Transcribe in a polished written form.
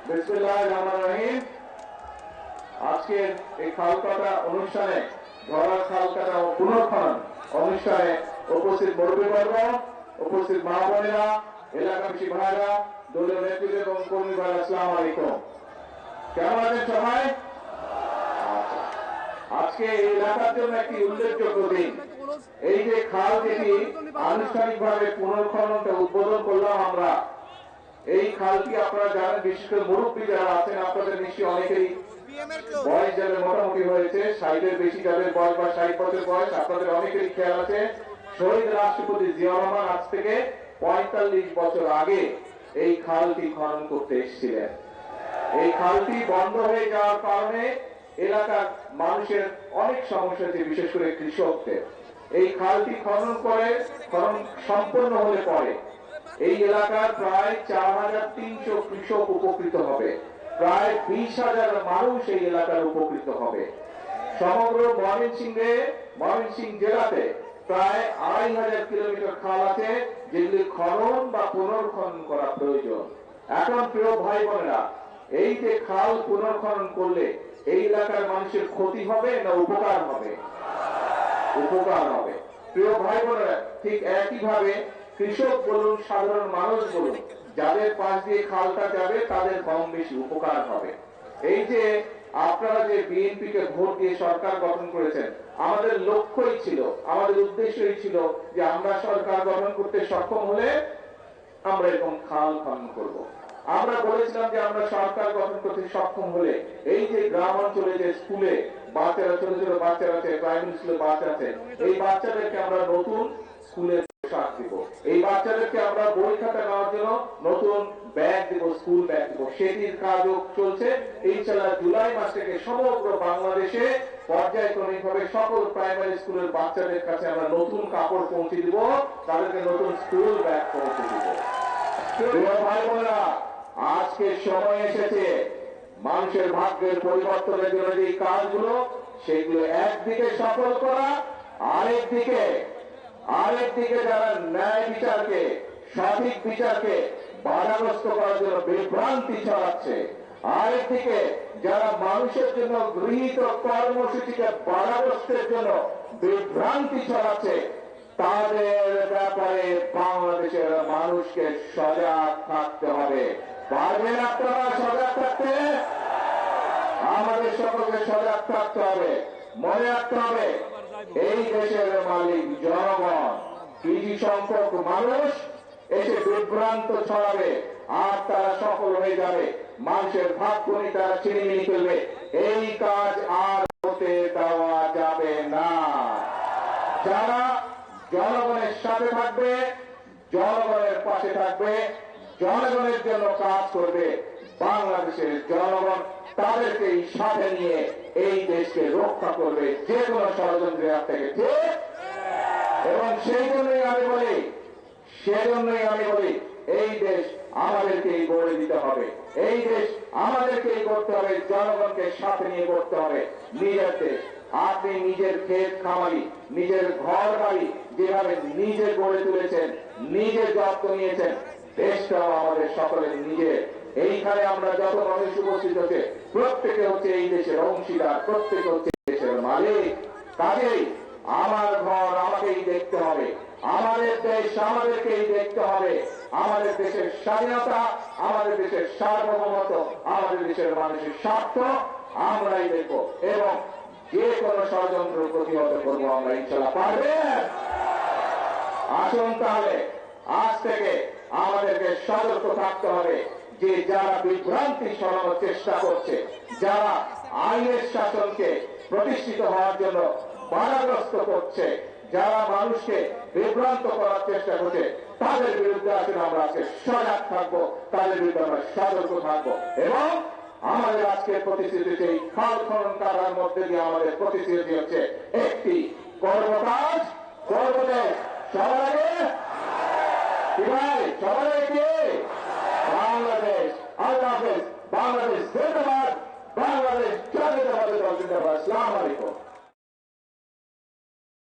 বিসমিল্লাহির রহমানির রহিম। আজকের এই খাল কাটা অনুষ্ঠানে ধরা খাল কাটা ও পুনর্খনন অনুষ্ঠানে উপস্থিত মুরব্বীবর্গ, উপস্থিত মা বোনেরা, এলাকাবাসী ভাইরা, দলীয় নেতৃত্ব এবং কর্মী ভাইরা, আসসালামু আলাইকুম। কেমন আছেন সবাই? আজকে এই এলাকার জন্য একটি উল্লেখযোগ্য দিন। এই যে খাল যেটি আনুষ্ঠানিকভাবে পুনর্খননটা উদ্বোধন করলাম আমরা, এই খালটি আপনারা জানেন, বিশেষ করে মুরব্বী যারা আছেন আপনাদের নিশ্চয়ই অনেকেরই বয়স যাদের মোটামুটি হয়েছে, 60-এর বেশি যাদের বয়স বা 60 বছর বয়স, আপনাদের অনেকেরই খেয়াল আছে শহীদ রাষ্ট্রপতি জিয়া রহমান আজ থেকে 45 বছর আগে এই খালটি খনন করতে এসেছিলেন। এই খালটি বন্ধ হয়ে যাওয়ার কারণে এলাকার মানুষের অনেক সমস্যা হচ্ছে, বিশেষ করে কৃষকদের। এই খালটি খনন সম্পন্ন হলে পরে এই এলাকার প্রায় 4300 কৃষক উপকৃত হবে, প্রায় 20,000 মানুষ এই এলাকার উপকৃত হবে। সমগ্র ময়মনসিংহ জেলাতে প্রায় 2,500 কিলোমিটার খাল আছে, যেগুলি খনন বা পুনর্খনন করা প্রয়োজন। এখন প্রিয় ভাই বোনেরা, এই যে খাল পুনর্খনন করলে এই এলাকার মানুষের ক্ষতি হবে না উপকার হবে? উপকার হবে। প্রিয় ভাই বোনেরা, ঠিক একইভাবে কৃষক বলুন, সাধারণ মানুষ বলুন, যাদের পাশ দিয়ে খালটা যাবে তাদের কম বেশি উপকার হবে। এই যে আপনারা যে বিএনপি কে ভোট দিয়ে সরকার গঠন করেছেন, আমাদের লক্ষ্যই ছিল, আমাদের উদ্দেশ্যই ছিল যে আমরা সরকার গঠন করতে সক্ষম হলে আমরা এরকম খাল খনন করব। আমরা বলেছিলাম যে আমরা সরকার গঠন করতে সক্ষম হলে এই যে গ্রাম অঞ্চলে যে স্কুলে বাচ্চারা, ছোট ছোট বাচ্চারা আছে, প্রাইমারি স্কুলে বাচ্চা আছে, এই বাচ্চাদেরকে আমরা নতুন স্কুলে পোশাক দিব, এই বাচ্চাদেরকে আমরা বই খাতা নেওয়ার জন্য নতুন ব্যাগ দিব, স্কুল ব্যাগ দিব। সেটির কাজও চলছে। ইনশাআল্লাহ জুলাই মাস থেকে সমগ্র বাংলাদেশে পর্যায়ক্রমিকভাবে সকল প্রাইমারি স্কুলের বাচ্চাদের কাছে আমরা নতুন কাপড় পৌঁছে দিব, তাদেরকে নতুন স্কুল ব্যাগ পৌঁছে দিব। ভাই বোনেরা, আজকে সময় এসেছে মানুষের ভাগ্যের পরিবর্তনের জন্য যে কাজগুলো, সেগুলো একদিকে সফল করা, আরেকদিকে যারা ন্যায় বিচারকে, সঠিক বিচারকে বাধাগ্রস্ত করার জন্য বিভ্রান্তি ছড়াচ্ছে, আরেকদিকে যারা মানুষের জন্য গৃহীত কর্মসূচিকে বাধাগ্রস্তের জন্য বিভ্রান্তি ছড়াচ্ছে, তাদের ব্যাপারে বাংলাদেশের মানুষকে সজাগ থাকতে হবে। পারবেন আপনারা সজাগ থাকতে? আমাদের সকলকে সজাগ থাকতে হবে। মনে রাখতে হবে, এই দেশের মালিক জনগণ। কিছু সংখ্যক মানুষ এসে বিভ্রান্ত ছড়াবে আর তারা সফল হয়ে যাবে, মানুষের ভাগ্য নিয়ে তারা ছিনিমিনি করবে। এই কাজ আর হতে দেওয়া যাবে না। যারা জনগণের সাথে থাকবে, জনগণের পাশে থাকবে, জনগণের জন্য কাজ করবে, বাংলাদেশের জনগণ তাদেরকেই সাথে নিয়ে এই দেশকে রক্ষা করবে যে কোনো ষড়যন্ত্রের হাত থেকে। এবং সেই জন্যই আমি বলি এই দেশ আমাদেরকেই গড়ে দিতে হবে, এই দেশ আমাদেরকেই করতে হবে, জনগণকে সাথে নিয়ে করতে হবে। নিজের দেশ, আপনি নিজের ক্ষেত খামারি, নিজের ঘর বাড়ি যেভাবে নিজে গড়ে তুলেছেন, নিজে যত্ন নিয়েছেন, দেশটাও আমাদের সকলের নিজের। এইখানে আমরা যত মানুষ উপস্থিত হচ্ছে, প্রত্যেকে হচ্ছে এই দেশের অংশীদার, প্রত্যেকে হচ্ছে দেশের মালিক। কাজেই আমার ঘর আমাকেই দেখতে হবে, আমাদের দেশ আমাদেরকেই দেখতে হবে। আমাদের দেশের স্বাধীনতা, আমাদের দেশের সার্বভৌমত্ব, আমাদের দেশের মানুষের স্বার্থ আমরাই দেখব এবং যে কোনো ষড়যন্ত্র প্রতিহত করবো আমরা। ইনশাআল্লাহ পারবেন? আসুন তাহলে আজ থেকে আমাদেরকে সতর্ক থাকতে হবে যে যারা বিভ্রান্তি ছড়ানোর চেষ্টা করছে, যারা আইনের শাসনকে প্রতিষ্ঠিত হওয়ার জন্য বাধাগ্রস্ত করছে, যারা মানুষকে বিভ্রান্ত করার চেষ্টা করছে, তাদের বিরুদ্ধে আসলে আমরা আজকে সজাগ থাকবো, তাদের বিরুদ্ধে আমরা সতর্ক থাকবো। এবং আমাদের আজকের প্রতিশ্রুতি, সেই খাল খনন কাটার মধ্যে দিয়ে আমাদের প্রতিশ্রুতি হচ্ছে একটি কর্মকাজ, কর্মদেশ। সবার আগে সবার আগে বাংলাদেশ। আল্লাহ হাফেজ। বাংলাদেশ জিন্দাবাদ। বাংলাদেশ জাতীয়তাবাদী দল জিন্দাবাদ।